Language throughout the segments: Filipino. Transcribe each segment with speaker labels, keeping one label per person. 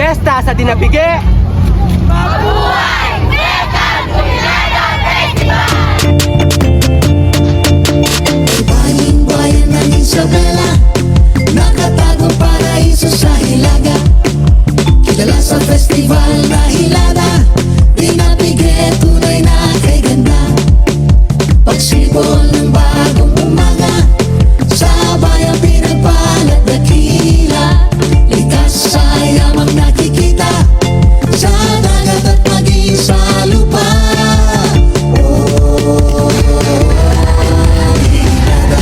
Speaker 1: Piyesta sa Dinapige.
Speaker 2: Mabuhay! Metal Kuminada Festival!
Speaker 3: Baling bayan ng Isabela, nakatagong paraiso sa Hilaga. Kilala sa festival na Hilada, Dinapige, tunay na kay ganda. Pagsibol ng bagong umaga, sa bayang pinagpalat na kila. Likas sa yamang nakikita, sa dagat at maging sa lupa. Oh, Hilada.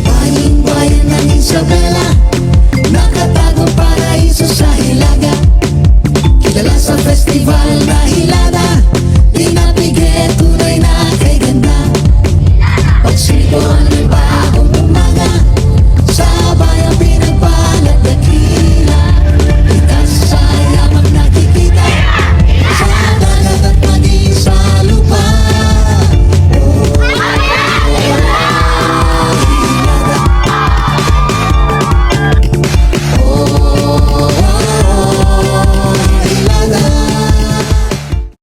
Speaker 3: Baling bayan ng Isabela, nakatagong paraiso sa Hilaga. Kilala sa festival na Hilada, Dinapige, tunay na kay ganda. Pagsibol